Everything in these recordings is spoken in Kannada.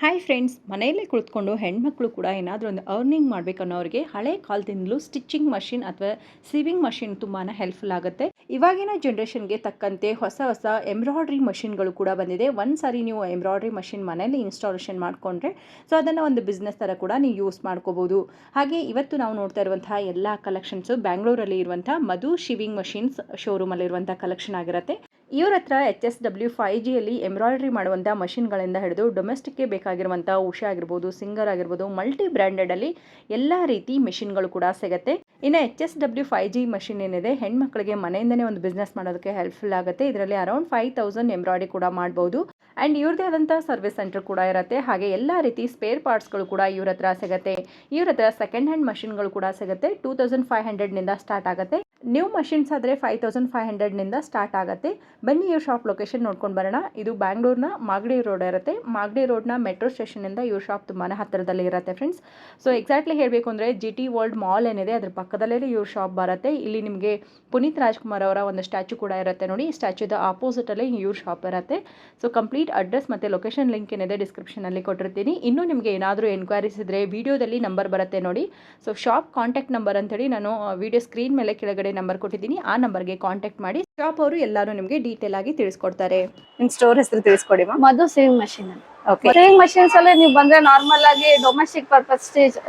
ಹಾಯ್ ಫ್ರೆಂಡ್ಸ್, ಮನೆಯಲ್ಲೇ ಕುಳಿತುಕೊಂಡು ಹೆಣ್ಮಕ್ಳು ಕೂಡ ಏನಾದರೂ ಒಂದು ಅರ್ನಿಂಗ್ ಮಾಡಬೇಕನ್ನೋರಿಗೆ ಹಳೆ ಕಾಲದಿಂದಲೂ ಸ್ಟಿಚಿಂಗ್ ಮಷಿನ್ ಅಥವಾ ಸೀವಿಂಗ್ ಮಷಿನ್ ತುಂಬಾ ಹೆಲ್ಪ್ಫುಲ್ ಆಗುತ್ತೆ. ಇವಾಗಿನ ಜನ್ರೇಷನ್ಗೆ ತಕ್ಕಂತೆ ಹೊಸ ಹೊಸ ಎಂಬ್ರಾಯ್ಡ್ರಿ ಮಷಿನ್ಗಳು ಕೂಡ ಬಂದಿದೆ. ಒಂದು ಸಾರಿ ನೀವು ಎಂಬ್ರಾಯ್ಡ್ರಿ ಮಷಿನ್ ಮನೆಯಲ್ಲಿ ಇನ್ಸ್ಟಾಲೇಷನ್ ಮಾಡಿಕೊಂಡ್ರೆ ಸೊ ಅದನ್ನು ಒಂದು ಬಿಸ್ನೆಸ್ ಥರ ಕೂಡ ನೀವು ಯೂಸ್ ಮಾಡ್ಕೋಬೋದು. ಹಾಗೆ ಇವತ್ತು ನಾವು ನೋಡ್ತಾ ಇರುವಂತಹ ಎಲ್ಲ ಕಲೆಕ್ಷನ್ಸು ಬ್ಯಾಂಗ್ಳೂರಲ್ಲಿ ಇರುವಂಥ ಮಧು ಶಿವಿಂಗ್ ಮಷಿನ್ಸ್ ಶೋರೂಮಲ್ಲಿರುವಂಥ ಕಲೆಕ್ಷನ್ ಆಗಿರುತ್ತೆ. ಇವ್ರ ಹತ್ರ HSW 5Gಯಲ್ಲಿ ಎಂಬ್ರಾಯ್ಡ್ರಿ ಮಾಡುವಂಥ ಮಷಿನ್ಗಳಿಂದ ಹಿಡಿದು ಡೊಮೆಸ್ಟಿಕ್ಗೆ ಬೇಕಾಗಿರುವಂಥ ಉಷಾ ಆಗಿರ್ಬೋದು, ಸಿಂಗರ್ ಆಗಿರ್ಬೋದು, ಮಲ್ಟಿ ಬ್ರ್ಯಾಂಡೆಡಲ್ಲಿ ಎಲ್ಲ ರೀತಿ ಮೆಷಿನ್ಗಳು ಕೂಡ ಸಿಗುತ್ತೆ. ಇನ್ನು HSW 5G ಮಷಿನ್ ಏನಿದೆ ಹೆಣ್ಮಕ್ಳಿಗೆ ಮನೆಯಿಂದನೇ ಒಂದು ಬಿಸ್ನೆಸ್ ಮಾಡೋದಕ್ಕೆ ಹೆಲ್ಪ್ಫುಲ್ ಆಗುತ್ತೆ. ಇದರಲ್ಲಿ ಅರೌಂಡ್ 5000 ಎಂಬ್ರಾಯ್ಡ್ರಿ ಕೂಡ ಮಾಡ್ಬೋದು. ಆ್ಯಂಡ್ ಇವ್ರದೇ ಆದಂಥ ಸರ್ವಿಸ್ ಸೆಂಟರ್ ಕೂಡ ಇರುತ್ತೆ. ಹಾಗೆ ಎಲ್ಲ ರೀತಿ ಸ್ಪೇರ್ ಪಾರ್ಟ್ಸ್ಗಳು ಕೂಡ ಇವ್ರ ಹತ್ರ ಸಿಗುತ್ತೆ. ಇವ್ರ ಹತ್ರ ಸೆಕೆಂಡ್ ಹ್ಯಾಂಡ್ ಮಷಿನ್ಗಳು ಕೂಡ ಸಿಗುತ್ತೆ. 2500ನಿಂದ ಸ್ಟಾರ್ಟ್ ಆಗುತ್ತೆ. ನ್ಯೂ ಮಷಿನ್ಸ್ ಆದರೆ 5500ನಿಂದ ಸ್ಟಾರ್ಟ್ ಆಗುತ್ತೆ. ಬನ್ನಿ ಇವ್ರ ಶಾಪ್ ಲೊಕೇಶನ್ ನೋಡ್ಕೊಂಡು ಬರೋಣ. ಇದು ಬ್ಯಾಂಗ್ಳೂರ್ನ ಮಾಗಡಿ ರೋಡ್ ಇರುತ್ತೆ. ಮಾಗಡಿ ರೋಡ್ನ ಮೆಟ್ರೋ ಸ್ಟೇಷನಿಂದ ಇವ್ರ ಶಾಪ್ ತುಂಬಾ ಹತ್ತಿರದಲ್ಲಿ ಇರುತ್ತೆ ಫ್ರೆಂಡ್ಸ್. ಸೊ ಎಕ್ಸಾಕ್ಟ್ಲಿ ಹೇಳಬೇಕು ಅಂದರೆ GT ವರ್ಲ್ಡ್ ಮಾಲ್ ಏನಿದೆ ಅದ್ರ ಪಕ್ಕದಲ್ಲೇ ಇವ್ರ ಶಾಪ್ ಬರುತ್ತೆ. ಇಲ್ಲಿ ನಿಮಗೆ ಪುನೀತ್ ರಾಜ್ಕುಮಾರ್ ಅವರ ಒಂದು ಸ್ಟ್ಯಾಚು ಕೂಡ ಇರುತ್ತೆ ನೋಡಿ. ಈ ಸ್ಟ್ಯಾಚ್ಯೂದ ಆಪೋಸಿಟಲ್ಲೇ ಇವ್ರ ಶಾಪ್ ಇರುತ್ತೆ. ಸೊ ಕಂಪ್ಲೀಟ್ ಅಡ್ರೆಸ್ ಮತ್ತು ಲೊಕೇಶನ್ ಲಿಂಕ್ ಏನಿದೆ ಡಿಸ್ಕ್ರಿಪ್ಷನಲ್ಲಿ ಕೊಟ್ಟಿರ್ತೀನಿ. ಇನ್ನೂ ನಿಮಗೆ ಏನಾದರೂ ಎನ್ಕ್ವೈರೀಸ್ ಇದ್ದರೆ ವಿಡಿಯೋದಲ್ಲಿ ನಂಬರ್ ಬರುತ್ತೆ ನೋಡಿ. ಸೊ ಶಾಪ್ ಕಾಂಟ್ಯಾಕ್ಟ್ ನಂಬರ್ ಅಂತೇಳಿ ನಾನು ವಿಡಿಯೋ ಸ್ಕ್ರೀನ್ ಮೇಲೆ ಕೆಳಗಡೆ ನಂಬರ್ ಕೊಟ್ಟಿದ್ದೀನಿ. ಆ ನಂಬರ್ಗೆ ಕಾಂಟ್ಯಾಕ್ಟ್ ಮಾಡಿ ಶಾಪ್ ಅವರು ಎಲ್ಲರೂ ನಿಮಗೆ ಡೀಟೇಲ್ ಆಗಿ ತಿಳಿಸ್ಕೊಡ್ತಾರೆ. ನಿಮ್ಮ ಸ್ಟೋರ್ ಹೆಸರು ತಿಳಿಸ್ಕೊಡಿ ma'am. Madhu sewing machine. Okay. Sewing machines ಅಲ್ಲಿ ನೀವು ಬಂದ್ರೆ ನಾರ್ಮಲ್ ಆಗಿ ಡೊಮೆಸ್ಟಿಕ್ ಪರ್ಪಸ್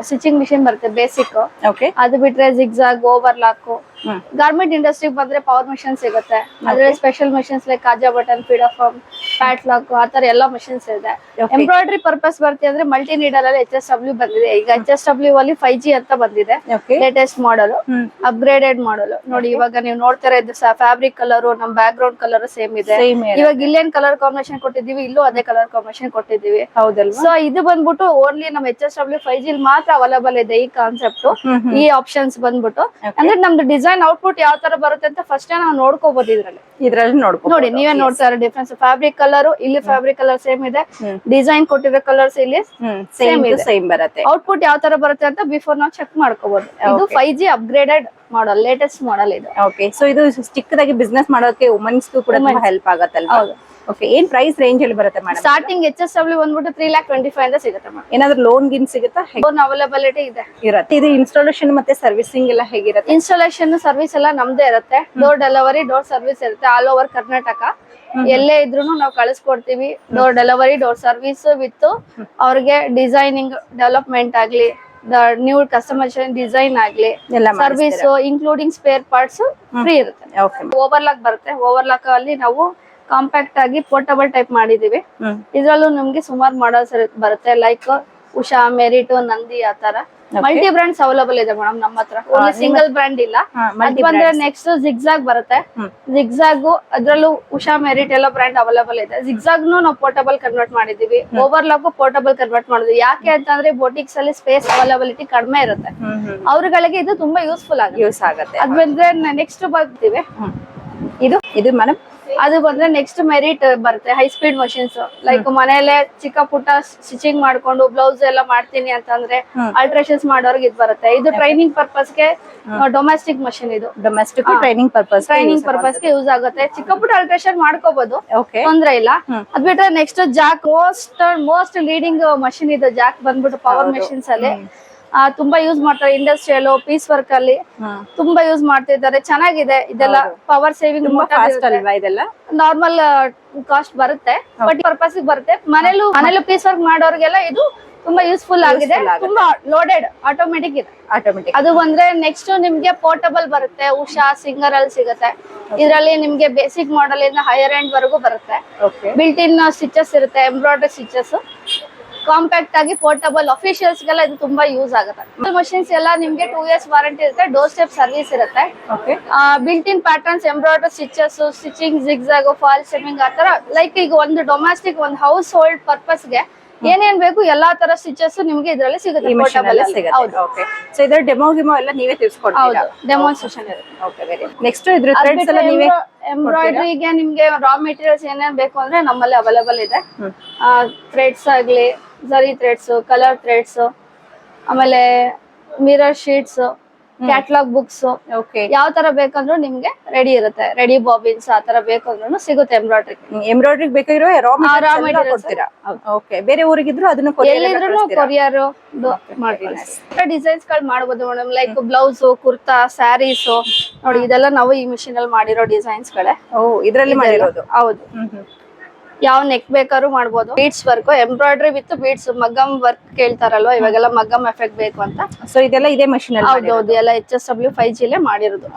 ಸ್ಟಿಚಿಂಗ್ ಮಿಷಿನ್ ಬರುತ್ತೆ ಬೇಸಿಕ್. ಓಕೆ. ಅದು ಬಿಟ್ರೆ ಜಿಗ್ಜಾಗ್, ಓವರ್ಲಾಕ್, ಗಾರ್ಮೆಂಟ್ ಇಂಡಸ್ಟ್ರಿ ಬಂದ್ರೆ ಪವರ್ ಮಿಷನ್ಸ್ ಸಿಗುತ್ತೆ. ಅದ್ರಲ್ಲಿ ಸ್ಪೆಷಲ್ ಮಿಷನ್ಸ್ ಲೈಕ್ ಕಾಜಾ ಬಟನ್, ಫೀಡಫಾರ್ಮ್, ಪ್ಯಾಟ್ಲಾಕ್ ಆತರ ಎಲ್ಲ ಮಿಷನ್ಸ್ ಇದೆ. ಎಂಬ್ರಾಯ್ಡ್ರಿ ಪರ್ಪಸ್ ಬರ್ತಿ ಅಂದ್ರೆ ಮಲ್ಟಿ ನೀಡಲ್ ಅಲ್ಲಿ HSW ಬಂದಿದೆ. ಈಗ HSW ಅಲ್ಲಿ 5G ಅಂತ ಬಂದಿದೆ, ಲೇಟೆಸ್ಟ್ ಮಾಡೆಲ್, ಅಪ್ಗ್ರೇಡೆಡ್ ಮಾಡೆಲ್. ನೋಡಿ ಇವಾಗ ನೀವು ನೋಡ್ತಾ ಇದ್ದು ಫ್ಯಾಬ್ರಿಕ್ ಕಲರ್, ನಮ್ ಬ್ಯಾಕ್ ಗ್ರೌಂಡ್ ಕಲರ್ ಸೇಮ್ ಇದೆ. ಇವಾಗ ಇಲ್ಲೇನ್ ಕಲರ್ ಕಾಂಬಿನೇಷನ್ ಕೊಟ್ಟಿದೀವಿ, ಇಲ್ಲೂ ಅದೇ ಕಲರ್ ಕಾಂಬಿನೇಷನ್ ಕೊಟ್ಟಿದೀವಿ. ಹೌದಲ್ವಾ? ಸೊ ಇದು ಬಂದ್ಬಿಟ್ಟು ಓನ್ಲಿ ನಮ್ HSW 5G ಮಾತ್ರ ಅವೈಲೇಬಲ್ ಇದೆ ಈ ಕಾನ್ಸೆಪ್ಟ್, ಈ ಆಪ್ಷನ್ಸ್ ಬಂದ್ಬಿಟ್ಟು. ಅಂದ್ರೆ ನಮ್ದು ಡಿಸೈನ್ ಔಟ್ಪುಟ್ ಯಾವ ತರ ಬರುತ್ತೆ ಅಂತ ಫಸ್ಟ್ ನಾವು ನೋಡ್ಕೋಬಹುದು. ಇದ್ರಲ್ಲಿ ನೋಡಿ ನೀವೇ ನೋಡ್ತಾ ಇರೋ ಡಿಫ್ರೆನ್ಸ್. ಫ್ಯಾಬ್ರಿಕ್ ಕಲರ್ ಇಲ್ಲಿ ಫ್ಯಾಬ್ರಿಕ್ ಕಲರ್ ಸೇಮ್ ಇದೆ, ಡಿಸೈನ್ ಕೊಟ್ಟಿರೋ ಕಲರ್ಸ್ ಇಲ್ಲಿ ಸೇಮ್ ಬರುತ್ತೆ. ಔಟ್ಪುಟ್ ಯಾವ ತರ ಬರುತ್ತೆ ಅಂತ ಬಿಫೋರ್ ನಾವು ಚೆಕ್ ಮಾಡ್ಕೋಬಹುದು. ಇದು 5G upgraded model, latest model ಇದು. ಓಕೆ. ಸೊ ಇದು ಚಿಕ್ಕದಾಗಿ ಬಿಸ್ನೆಸ್ ಮಾಡೋಕೆ ವುಮೆನ್ಸ್ ಕೂಡ ಹೆಲ್ಪ್ ಆಗುತ್ತಲ್ಲ? ಹೌದು. ಓಕೆ. ಏನ್ ಪ್ರೈಸ್ ರೇಂಜ್ ಅಲ್ಲಿ ಬರುತ್ತೆ ಮೇಡಮ್? ಸ್ಟಾರ್ಟಿಂಗ್ HSW ಬಂದ್ಬಿಟ್ಟು 3,25,000 ಇಂದ ಸಿಗುತ್ತೆ ಮೇಡಮ್. ಏನಾದ್ರು ಲೋನ್ ಗಿನ್ ಸಿಗುತ್ತಾ? ಲೋನ್ ಅವೈಲೇಬಿಲಿಟಿ ಇದೆ. ಇದು ಇನ್ಸ್ಟಾಲೇಷನ್ ಮತ್ತೆ ಸರ್ವಿಸಿಂಗ್ ಎಲ್ಲ ಹೇಗಿರುತ್ತೆ? ಇನ್ಸ್ಟಾಲೇಷನ್ ಸರ್ವಿಸ್ ಎಲ್ಲ ನಮ್ದೇ ಇರುತ್ತೆ. ಡೋರ್ ಡೆಲಿವರಿ, ಡೋರ್ ಸರ್ವಿಸ್ ಇರುತ್ತೆ ಆಲ್ ಓವರ್ ಕರ್ನಾಟಕ. ಎಲ್ಲೇ ಇದ್ರು ನಾವು ಕಳಿಸ್ಕೊಡ್ತೀವಿ. Door delivery, door service with ಅವ್ರಿಗೆ ಡಿಸೈನಿಂಗ್ ಡೆವಲಪ್ಮೆಂಟ್ ಆಗ್ಲಿ, ನ್ಯೂ ಕಸ್ಟಮೈಸೇಷನ್ ಡಿಸೈನ್ ಆಗ್ಲಿ, service including spare parts free ಇರುತ್ತೆ. ಓವರ್ಲಾಕ್ ಬರುತ್ತೆ. ಓವರ್ಲಾಕ್ ಅಲ್ಲಿ ನಾವು ಕಾಂಪ್ಯಾಕ್ಟ್ ಆಗಿ ಪೋರ್ಟಬಲ್ ಟೈಪ್ ಮಾಡಿದೀವಿ. ಇದ್ರಲ್ಲೂ ನಮ್ಗೆ ಸುಮಾರು ಮಾಡಲ್ಸ್ ಬರುತ್ತೆ, ಲೈಕ್ ಉಷಾ, ಮೆರಿಟ್, ನಂದಿ ಆತರ ಮಲ್ಟಿ ಬ್ರಾಂಡ್ಸ್ ಅವೈಲೇಬಲ್ ಇದೆ ಮೇಡಮ್ ನಮ್ಮ ಹತ್ರ. ಓನ್ಲಿ ಸಿಂಗಲ್ ಬ್ರಾಂಡ್ ಇಲ್ಲ. ಅದ್ ಬಂದ್ರೆ ನೆಕ್ಸ್ಟ್ ಜಿಗ್ಜಾಗ್ ಬರುತ್ತೆ. ಜಿಗ್ಜಾಗ್ ಅದ್ರಲ್ಲೂ ಉಷಾ, ಮೆರಿಟ್ ಎಲ್ಲ ಬ್ರಾಂಡ್ ಅವೈಲೇಬಲ್ ಇದೆ. ಜಿಗ್ಜಾಗ್ ನಾವು ಪೋರ್ಟಬಲ್ ಕನ್ವರ್ಟ್ ಮಾಡಿದೀವಿ. ಓವರ್ಲಾಕ್ ಪೋರ್ಟಬಲ್ ಕನ್ವರ್ಟ್ ಮಾಡಿದ್ವಿ. ಯಾಕೆ ಅಂತಂದ್ರೆ ಬೋಟಿಕ್ಸ್ ಅಲ್ಲಿ ಸ್ಪೇಸ್ ಅವೈಲೇಬಿಲಿಟಿ ಕಡಿಮೆ ಇರುತ್ತೆ, ಅವ್ರಗಳಿಗೆ ಇದು ತುಂಬಾ ಯೂಸ್ಫುಲ್ ಆಗುತ್ತೆ. ಅದ್ ಬಂದ್ರೆ ನೆಕ್ಸ್ಟ್ ಬರ್ತೀವಿ. ಇದು ಮೇಡಮ್ ಅದು ಬಂದ್ರೆ ನೆಕ್ಸ್ಟ್ ಮೆರಿಟ್ ಬರುತ್ತೆ. ಹೈ ಸ್ಪೀಡ್ ಮಷಿನ್ಸ್ ಲೈಕ್ ಮನೆಯಲ್ಲೇ ಚಿಕ್ಕ ಪುಟ್ಟ ಸ್ಟಿಚಿಂಗ್ ಮಾಡ್ಕೊಂಡು ಬ್ಲೌಸ್ ಎಲ್ಲ ಮಾಡ್ತೀನಿ ಅಂತಂದ್ರೆ ಅಲ್ಟ್ರೇಷನ್ಸ್ ಮಾಡೋರ್ಗೆ ಇದು ಬರುತ್ತೆ. ಇದು ಟ್ರೈನಿಂಗ್ ಪರ್ಪಸ್ಗೆ ಡೊಮೆಸ್ಟಿಕ್ ಮಷಿನ್. ಇದು ಡೊಮೆಸ್ಟಿಕ್ ಟ್ರೈನಿಂಗ್ ಪರ್ಪಸ್ಗೆ ಯೂಸ್ ಆಗುತ್ತೆ. ಚಿಕ್ಕ ಪುಟ್ಟ ಅಲ್ಟ್ರೇಷನ್ ಮಾಡ್ಕೋಬಹುದು, ತೊಂದ್ರೆ ಇಲ್ಲ. ಅದ್ ಬಿಟ್ರೆ next Jack, most leading machine ಇದು. ಜಾಕ್ ಬಂದ್ಬಿಟ್ಟು ಪವರ್ ಮಷಿನ್ಸ್ ಅಲ್ಲಿ ತುಂಬಾ ಯೂಸ್ ಮಾಡ್ತಾರೆ. ಇಂಡಸ್ಟ್ರಿಯಲ್, ಪೀಸ್ ವರ್ಕ್ ಅಲ್ಲಿ ತುಂಬಾ ಯೂಸ್ ಮಾಡ್ತಿದ್ದಾರೆ. ಚೆನ್ನಾಗಿದೆ ಇದೆಲ್ಲ. ಪವರ್ ಸೇವಿಂಗ್ ಇದೆಲ್ಲ ನಾರ್ಮಲ್ ಕಾಸ್ಟ್ ಬರುತ್ತೆ, ಬಟ್ ಪರ್ಪಸ್ ಬರುತ್ತೆ. ಮನೇಲೂ ಪೀಸ್ ವರ್ಕ್ ಮಾಡೋರ್ಗೆಲ್ಲ ಇದು ತುಂಬಾ ಯೂಸ್ಫುಲ್ ಆಗಿದೆ. ತುಂಬಾ ಲೋಡೆಡ್ ಆಟೋಮೆಟಿಕ್ ಇದೆ. ಅದು ಬಂದ್ರೆ ನೆಕ್ಸ್ಟ್ ನಿಮ್ಗೆ ಪೋರ್ಟಬಲ್ ಬರುತ್ತೆ. ಉಷಾ, ಸಿಂಗರ್ ಅಲ್ಲಿ ಸಿಗುತ್ತೆ. ಇದರಲ್ಲಿ ನಿಮ್ಗೆ ಬೇಸಿಕ್ ಮಾಡೆಲ್ ಇಂದ ಹೈಯರ್ ಎಂಡ್ ವರೆಗೂ ಬರುತ್ತೆ. ಬಿಲ್ಟ್ ಇನ್ ಸ್ಟಿಚಸ್ ಇರುತ್ತೆ, ಎಂಬ್ರಾಯ್ಡ್ರಿ ಸ್ಟಿಚಸ್. ಕಾಂಪ್ಯಾಕ್ಟ್ ಆಗಿ ಪೋರ್ಟಬಲ್, ಅಫಿಷಿಯಲ್ಸ್ ಗೆಲ್ಲ ಇದು ತುಂಬಾ ಯೂಸ್ ಆಗುತ್ತೆ. ಮಷಿನ್ಸ್ ಎಲ್ಲ ನಿಮ್ಗೆ 2 years ವಾರಂಟಿ ಇರುತ್ತೆ. ಡೋರ್ ಸ್ಟೆಪ್ ಸರ್ವಿಸ್ ಇರುತ್ತೆ. Built in patterns, embroidery stitches, stitching, zigzag, fall stemming ಆತರ. ಲೈಕ್ ಈಗ ಒಂದು ಡೊಮೆಸ್ಟಿಕ್, ಒಂದು ಹೌಸ್ ಹೋಲ್ಡ್ ಪರ್ಪಸ್ಗೆ ಏನೇನ್ ಬೇಕು ಎಲ್ಲಾ ತರ ಸ್ಟಿಚಸ್ ನಿಮ್ಗೆ ಇದ್ರಲ್ಲಿ ಸಿಗುತ್ತೆ. ಸೊ ಇದರ ಡೆಮೋ ಎಲ್ಲ ನೀವೇ ತಿಳಿಸ್ಕೊಡ್ತೀರಾ? ಹೌದು, ಡೆಮಾನ್ಸ್ಟ್ರೇಷನ್ ಇದೆ. Okay, very. ನೆಕ್ಸ್ಟ್ ಇದ್ರ ಥ್ರೆಡ್ಸ್ ಎಲ್ಲ ನೀವೇ ಎಂಬ್ರಾಯ್ಡ್ರಿಗೆ ನಿಮ್ಗೆ ರಾ ಮೆಟೀರಿಯಲ್ಸ್ ಏನೇನ್ ಬೇಕು ಅಂದ್ರೆ ನಮ್ಮಲ್ಲಿ ಅವೈಲೇಬಲ್ ಇದೆ. ಥ್ರೆಡ್ಸ್ ಆಗ್ಲಿ, ಜರಿ ಥ್ರೆಡ್ಸ್, ಕಲರ್ ಥ್ರೆಡ್ಸ್, ಆಮೇಲೆ mirror sheets, catalogue books okay. ಯಾವ ತರ ಬೇಕಂದ್ರೂ ನಿಮ್ಗೆ ರೆಡಿ ಇರುತ್ತೆ. ರೆಡಿ ಬಾಬಿನ್ಸ್ ಆ ತರ ಬೇಕಂದ್ರೂ ಸಿಗುತ್ತೆ ಎಂಬ್ರಾಯ್ಡ್ರಿ. ಎಂಬ್ರಾಯ್ಡ್ರಿಗೆ ಬೇಕಾಗಿರೋ ರಾ raw ಮೆಟೀರಿಯಲ್ಸ್ materials ಕೊಡ್ತೀರಾ? ಓಕೆ. ಬೇರೆ ಊರಿಗಿದ್ರು ಅದನ್ನ ಕೊರಿಯರ್ ಎಲ್ಲಿದ್ರು ಕೊರಿಯರ್ ಡಿಸೈನ್ಸ್ ಗಳು ಮಾಡಬಹುದು madam. Like blouse, kurta, saris ನೋಡಿ ಇದೆಲ್ಲ ನಾವು ಈ ಮಿಷಿನ್ ಅಲ್ಲಿ ಮಾಡಿರೋ ಡಿಸೈನ್ಸ್ ಗಳೇ. ಓ, ಇದರಲ್ಲಿ ಮಾಡಿರೋದು. ಹೌದು. ಯಾವ ನೆಕ್ ಬೇಕಾದ್ರೂ ಮಾಡ್ಬೋದು. Beads work, embroidery with beads, ಮಗ್ಗಮ್ ವರ್ಕ್ ಕೇಳ್ತಾರಲ್ವಾ ಇವಾಗೆಲ್ಲ ಮಗ್ಗಮ್ ಎಫೆಕ್ಟ್ ಬೇಕು ಅಂತ. ಸೊ ಇದೆಲ್ಲ ಇದೇ ಮಷೀನ್ ಅಲ್ಲಿ ಹೌದೌದು, ಎಲ್ಲ HSW 5G ಲೇ ಮಾಡಿರೋದು.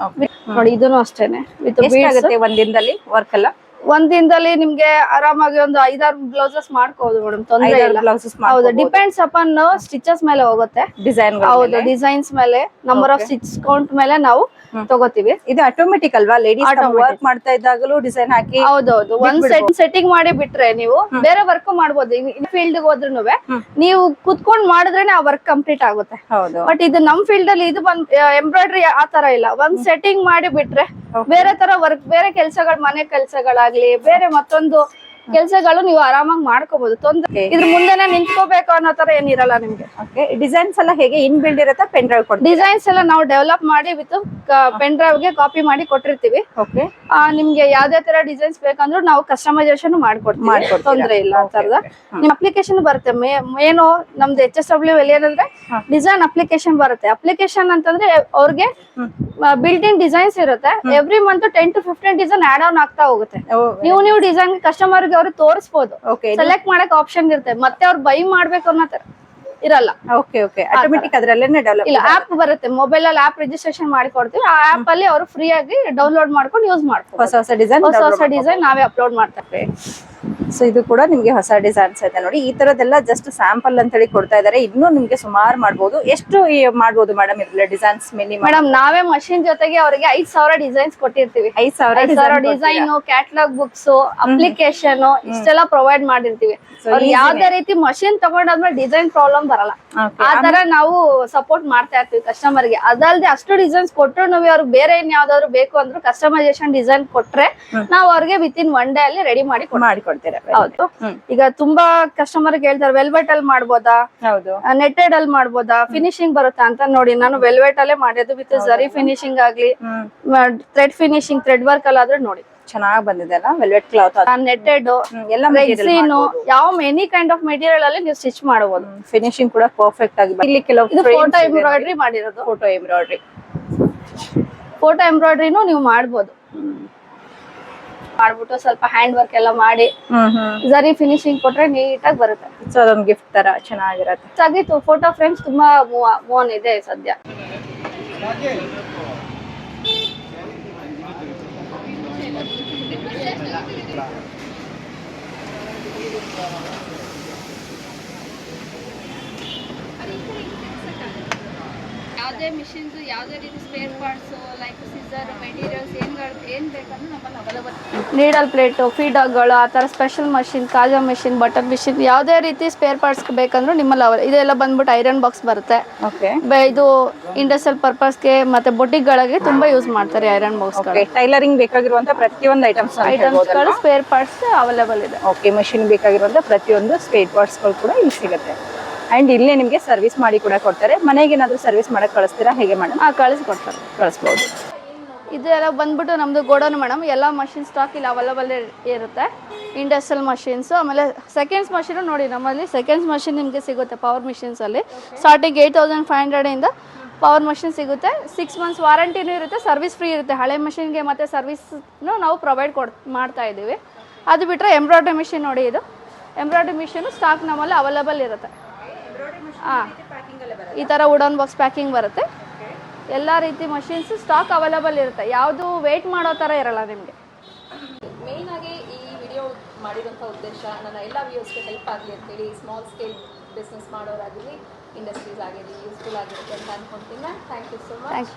ನೋಡಿ ಇದನ್ನು ಅಷ್ಟೇನೆ ವಿತ್ ಬೀಡ್ಸ್. ಆಗುತ್ತೆ ಒಂದಿನದಲ್ಲಿ ವರ್ಕ್ ಎಲ್ಲ? ಒಂದಿನದಲ್ಲಿ ನಿಮ್ಗೆ ಆರಾಮಾಗಿ ಒಂದು 5-6 ಬ್ಲೌಸಸ್ ಮಾಡ್ಕೋಬಹುದು ಮೇಡಮ್, ತೊಂದ್ರೆ ಇಲ್ಲ. ಹೌದು, ಡಿಪೆಂಡ್ಸ್ ಅಪಾನ್ ಸ್ಟಿಚಸ್ ಮೇಲೆ ಹೋಗುತ್ತೆ. ಡಿಸೈನ್. ಹೌದು, ಡಿಸೈನ್ಸ್ ಮೇಲೆ, ನಂಬರ್ ಆಫ್ ಸ್ಟಿಚ್ ಕೌಂಟ್ ಮೇಲೆ ನಾವು ತಗೋತೀವಿ. ಇದು ಆಟೋಮೆಟಿಕ್ ಅಲ್ವಾ? ಲೇಡೀಸ್ ವರ್ಕ್ ಮಾಡ್ತಾ ಇದ್ದಾಗಲೂ ಡಿಸೈನ್ ಹಾಕಿ. ಹೌದೌದು, ಒಂದ್ ಸೆಟ್ಟಿಂಗ್ ಮಾಡಿ ಬಿಟ್ರೆ ನೀವು ಬೇರೆ ವರ್ಕ್ ಮಾಡ್ಬೋದು. ಫೀಲ್ಡ್ ಹೋದ್ರೂ ನೀವು ಕುತ್ಕೊಂಡ್ ಮಾಡಿದ್ರೇನೆ ಆ ವರ್ಕ್ ಕಂಪ್ಲೀಟ್ ಆಗುತ್ತೆ. ಹೌದು. ಬಟ್ ಇದು ನಮ್ ಫೀಲ್ಡ್ ಅಲ್ಲಿ ಇದು ಬಂದ್ ಎಂಬ್ರಾಯ್ಡ್ರಿ ಆ ತರ ಇಲ್ಲ. ಒಂದ್ ಸೆಟ್ಟಿಂಗ್ ಮಾಡಿ ಬಿಟ್ರೆ ಬೇರೆ ತರ ವರ್ಕ್, ಬೇರೆ ಕೆಲ್ಸಗಳು, ಮನೆ ಕೆಲ್ಸಗಳಾಗ್ಲಿ, ಬೇರೆ ಮತ್ತೊಂದು ಕೆಲ್ಸಗಳು ನೀವು ಆರಾಮಾಗಿ ಮಾಡ್ಕೋಬಹುದು. ತೊಂದ್ರೆ ಇದ್ರ ಮುಂದೆನೆ ನಿಂತ್ಕೋಬೇಕು ಅನ್ನೋ ತರ ಏನಿರಲ್ಲ ನಿಮ್ಗೆ. ಡಿಸೈನ್ಸ್ ಎಲ್ಲ ಹೇಗೆ ಇನ್ ಬಿಲ್ಡ್ ಇರುತ್ತಾ? ಪೆನ್ ಡ್ರೈವ್ ಕೊಡ್ತೀರಾ? ಡಿಸೈನ್ಸ್ ಎಲ್ಲ ನಾವು ಡೆವಲಪ್ ಮಾಡಿ ವಿತ್ ಪೆನ್ ಡ್ರೈವ್ ಗೆ ಕಾಪಿ ಮಾಡಿ ಕೊಟ್ಟಿರ್ತೀವಿ. ಓಕೆ. ನಿಮ್ಗೆ ಯಾವ್ದೇ ತರ ಡಿಸೈನ್ಸ್ ಬೇಕಂದ್ರೂ ನಾವು ಕಸ್ಟಮೈಸೇಷನ್ ಮಾಡ್ಕೊಡ್ತೀವಿ. ತೊಂದ್ರೆ ಇಲ್ಲ ಆ ತರದ. ನಿಮ್ ಅಪ್ಲಿಕೇಶನ್ ಬರುತ್ತೆ. ಮೇನು ನಮ್ದು HSW ಅಲ್ಲಿ ಏನಂದ್ರೆ ಡಿಸೈನ್ ಅಪ್ಲಿಕೇಶನ್ ಬರುತ್ತೆ. ಅಪ್ಲಿಕೇಶನ್ ಅಂತಂದ್ರೆ ಅವ್ರಿಗೆ ಬಿಲ್ಟ್ ಇನ್ ಡಿಸೈನ್ಸ್ ಇರುತ್ತೆ. Every month 10 to 15 design add on ಆಗ್ತಾ ಹೋಗುತ್ತೆ. ನೀವು ಡಿಸೈನ್ ಕಸ್ಟಮರ್ ಗೆ ಅವ್ರಿಗೆ ತೋರಿಸಬಹುದು. ಸೆಲೆಕ್ಟ್ ಮಾಡಕ್ ಆಪ್ಷನ್ ಇರುತ್ತೆ. ಮತ್ತೆ ಅವ್ರು ಬೈ ಮಾಡ್ಬೇಕು ಅನ್ನೋ ತರ ಇರಲ್ಲ. Okay okay. ಆಟೋಮೆಟಿಕ್ ಅದರಲ್ಲೇನೆ ಡೆವಲಪ್. ಇಲ್ಲ, ಆಪ್ ಬರುತ್ತೆ. ಮೊಬೈಲ್ ಅಲ್ಲಿ ಆಪ್ ರಿಜಿಸ್ಟ್ರೇಷನ್ ಮಾಡಿ ಕೊಡ್ತೀವಿ. ಆ ಆಪ್ ಅಲ್ಲಿ ಅವರು ಫ್ರೀ ಆಗಿ ಡೌನ್ಲೋಡ್ ಮಾಡ್ಕೊಂಡು ಯೂಸ್ ಮಾಡ್ಕೊಂಡು ಹೊಸ ಡಿಸೈನ್ ನಾವೇ ಅಪ್ಲೋಡ್ ಮಾಡ್ತೇವೆ. ಸೊ ಇದು ಕೂಡ ನಿಮ್ಗೆ ಹೊಸ ಡಿಸೈನ್ಸ್ ಇದೆ ನೋಡಿ. ಈ ತರದೆಲ್ಲ ಜಸ್ಟ್ ಸ್ಯಾಂಪಲ್ ಅಂತ ಹೇಳಿ ಕೊಡ್ತಾ ಇದಾರೆ. ಇನ್ನೂ ನಿಮ್ಗೆ ಸುಮಾರು ಮಾಡ್ಬೋದು. ಎಷ್ಟು ಮಾಡ್ಬೋದು ಮೇಡಮ್ ಇದ್ರಲ್ಲಿ ಡಿಸೈನ್ಸ್ ಮಿನಿಮಮ್? ಮೇಡಮ್ ನಾವೇ ಮಷಿನ್ ಜೊತೆಗೆ ಅವರಿಗೆ 5,000 ಡಿಸೈನ್ಸ್ ಕೊಟ್ಟಿರ್ತೀವಿ. 5,000 ಡಿಸೈನ್, ಕ್ಯಾಟ್ಲಾಗ್ ಬುಕ್ಸ್, ಅಪ್ಲಿಕೇಶನ್ ಇಷ್ಟೆಲ್ಲ ಪ್ರೊವೈಡ್ ಮಾಡಿರ್ತೀವಿ. ಯಾವ್ದೇ ರೀತಿ ಮಷಿನ್ ತಗೊಂಡಾದ್ಮೇಲೆ ಡಿಸೈನ್ ಪ್ರಾಬ್ಲಮ್ ಬರಲ್ಲ. ಆ ತರ ನಾವು ಸಪೋರ್ಟ್ ಮಾಡ್ತಾ ಇರ್ತೀವಿ ಕಸ್ಟಮರ್ ಗೆ. ಅದಲ್ದೆ ಅಷ್ಟು ಡಿಸೈನ್ಸ್ ಕೊಟ್ಟರು ನಾವು ಅವ್ರಿಗೆ ಬೇರೆ ಏನ್ ಯಾವ್ದಾದ್ರು ಬೇಕು ಅಂದ್ರೂ ಕಸ್ಟಮೈಸೇಷನ್ ಡಿಸೈನ್ ಕೊಟ್ರೆ ನಾವು ಅವ್ರಿಗೆ ವಿತಿನ್ 1 ಡೇ ಅಲ್ಲಿ ರೆಡಿ ಮಾಡಿ ಕೊಡ್ತೇವೆ. ಹೌದು. ಈಗ ತುಂಬಾ ಕಸ್ಟಮರ್ ಹೇಳ್ತಾರೆ ವೆಲ್ವೆಟ್ ಅಲ್ಲಿ ಮಾಡ್ಬೋದಾ, ನೆಟೆಡ್ ಅಲ್ಲಿ ಮಾಡ್ಬೋದಾ, ಫಿನಿಶಿಂಗ್ ಬರುತ್ತಾ ಅಂತ. ನೋಡಿ ನಾನು ವೆಲ್ವೆಟ್ ಅಲ್ಲೇ ಮಾಡಿದ್ದು ವಿತ್ ಜರಿ ಫಿನಿಶಿಂಗ್ ಆಗ್ಲಿ, ಥ್ರೆಡ್ ಫಿನಿಶಿಂಗ್, ಥ್ರೆಡ್ ವರ್ಕ್ ಅಲ್ಲಾದ್ರೆ ನೋಡಿ ಚೆನ್ನಾಗಿ ಬಂದಿದೆ ಅಲ್ಲ. ವೆಲ್ವೆಟ್ ಕ್ಲಾತ್, ನೆಟೆಡ್, ರೆಕ್ಸಿನ್, ಯಾವ ಎನಿ ಕೈಂಡ್ ಆಫ್ ಮೆಟೀರಿಯಲ್ ಅಲ್ಲಿ ನೀವು ಸ್ಟಿಚ್ ಮಾಡಬಹುದು. ಫಿನಿಶಿಂಗ್ ಕೂಡ ಪರ್ಫೆಕ್ಟ್ ಆಗಿ. ಇಲ್ಲಿ ಕೆಲವು ಫೋಟೋ ಎಂಬ್ರಾಯ್ಡ್ರಿ ಮಾಡಿರೋದು. ಫೋಟೋ ಎಂಬ್ರಾಯ್ಡ್ರಿನೂ ನೀವು ಮಾಡ್ಬೋದು. ಮಾಡ್ಬಿಟ್ಟು ಸ್ವಲ್ಪ ಹ್ಯಾಂಡ್ ವರ್ಕ್ ಎಲ್ಲ ಮಾಡಿ ಜರಿ ಫಿನಿಶಿಂಗ್ ಕೊಟ್ರೆ ನೀಟಾಗಿ ಬರುತ್ತೆ. ಸೊ ಅದೊಂದು ಗಿಫ್ಟ್ ತರ ಚೆನ್ನಾಗಿರುತ್ತೆ. ಆಗಿತ್ತು. ಫೋಟೋ ಫ್ರೇಮ್ಸ್ ತುಂಬಾ ಮೂವನ್ ಇದೆ ಸದ್ಯ. ಯಾವುದೇ ಮಿಷಿನ್ಸ್, ಯಾವುದೇ ರೀತಿ spare parts like scissor, materials ಏನ್ ಬೇಕಂದ್ರೆ ನಮ್ಮಲ್ಲಿ ಅವೈಲೇಬಲ್. ನೀಡಲ್ ಪ್ಲೇಟು, ಫೀಡರ್ಗಳು, ಆ ಥರ ಸ್ಪೆಷಲ್ ಮಷಿನ್, ಕಾಜಾ ಮಿಷಿನ್, ಬಟರ್ ಮಿಷಿನ್, ಯಾವುದೇ ರೀತಿ ಸ್ಪೇರ್ ಪಾರ್ಟ್ಸ್ ಬೇಕಂದ್ರೂ ನಿಮ್ಮಲ್ಲಿ ಇದೆಲ್ಲ ಬಂದ್ಬಿಟ್ಟು ಐರನ್ ಬಾಕ್ಸ್ ಬರುತ್ತೆ. ಇದು ಇಂಡಸ್ಟ್ರಿಯಲ್ ಪರ್ಪಸ್ಗೆ ಮತ್ತೆ ಬೊಟಿಕ್ಗಳಿಗೆ ತುಂಬಾ ಯೂಸ್ ಮಾಡ್ತಾರೆ ಐರನ್ ಬಾಕ್ಸ್. ಟೈಲರಿಂಗ್ ಬೇಕಾಗಿರುವಂತ ಪ್ರತಿಯೊಂದು ಐಟಮ್ಸ್ಗಳು ಸ್ಪೇರ್ ಪಾರ್ಟ್ಸ್ ಅವೈಲೇಬಲ್ ಇದೆ. ಓಕೆ. ಮಷಿನ್ ಬೇಕಾಗಿರುವಂತ ಪ್ರತಿಯೊಂದು ಸ್ಪೇರ್ ಪಾರ್ಟ್ಸ್ಗಳು ಕೂಡ ಇಲ್ಲಿ ಸಿಗುತ್ತೆ. ಅಂಡ್ ಇಲ್ಲೇ ನಿಮಗೆ ಸರ್ವಿಸ್ ಮಾಡಿ ಕೂಡ ಕೊಡ್ತಾರೆ. ಮನೆಗೆ ಏನಾದರೂ ಸರ್ವಿಸ್ ಮಾಡಕ್ಕೆ ಕಳಿಸ್ತೀರಾ ಹೇಗೆ ಮೇಡಮ್? ಕಳಿಸ್ಬೋದು. ಇದೆಲ್ಲ ಬಂದ್ಬಿಟ್ಟು ನಮ್ದು ಗೋಡೌನ್ ಮೇಡಮ್. ಎಲ್ಲ ಮಷಿನ್ ಸ್ಟಾಕ್ ಇಲ್ಲಿ ಅವೈಲೇಬಲ್ ಇರುತ್ತೆ. ಇಂಡಸ್ಟ್ರಿಯಲ್ ಮಷಿನ್ಸ್, ಆಮೇಲೆ ಸೆಕೆಂಡ್ಸ್ ಮಷಿನ್ ನೋಡಿ ನಮ್ಮಲ್ಲಿ ಸೆಕೆಂಡ್ಸ್ ಮಷಿನ್ ನಿಮಗೆ ಸಿಗುತ್ತೆ. ಪವರ್ ಮಿಷಿನ್ಸ್ ಅಲ್ಲಿ ಸ್ಟಾರ್ಟಿಂಗ್ 8,500 ಇಂದ ಪವರ್ ಮಷಿನ್ ಸಿಗುತ್ತೆ. 6 months ವಾರಂಟಿನೂ ಇರುತ್ತೆ, ಸರ್ವಿಸ್ ಫ್ರೀ ಇರುತ್ತೆ. ಹಳೆ ಮಷಿನ್ಗೆ ಮತ್ತೆ ಸರ್ವಿಸ್ನು ನಾವು ಪ್ರೊವೈಡ್ ಮಾಡ್ತಾ ಇದ್ದೀವಿ. ಅದು ಬಿಟ್ಟರೆ ಎಂಬ್ರಾಯ್ಡ್ರಿ ಮಿಷಿನ್ ನೋಡಿ, ಇದು ಎಂಬ್ರಾಯ್ಡ್ರಿ ಮಿಷಿನ್ ಸ್ಟಾಕ್ ನಮ್ಮಲ್ಲಿ ಅವೈಲೇಬಲ್ ಇರುತ್ತೆ. ಈ ಥರ ವುಡನ್ ಬಾಕ್ಸ್ ಪ್ಯಾಕಿಂಗ್ ಬರುತ್ತೆ. ಎಲ್ಲ ರೀತಿ ಮಷಿನ್ಸ್ ಸ್ಟಾಕ್ ಅವೈಲೇಬಲ್ ಇರುತ್ತೆ. ಯಾವುದು ವೇಟ್ ಮಾಡೋ ಥರ ಇರಲ್ಲ ನಿಮಗೆ. ಮೇಯ್ನ್ ಆಗಿ ಈ ವಿಡಿಯೋ ಮಾಡಿರೋಂಥ ಉದ್ದೇಶ ನನ್ನ ಎಲ್ಲ ವ್ಯೂಸ್ಗೆ ಹೆಲ್ಪ್ ಆಗಲಿ ಅಂತೇಳಿ, ಸ್ಮಾಲ್ ಸ್ಕೇಲ್ ಬಿಸ್ನೆಸ್ ಮಾಡೋರಾಗಲಿ, ಇಂಡಸ್ಟ್ರೀಸ್ ಆಗಿರಲಿ ಯೂಸ್ಫುಲ್ ಆಗಿರುತ್ತೆ ಅಂತ ಅನ್ಕೊಂತೀನಿ. Thank you so much.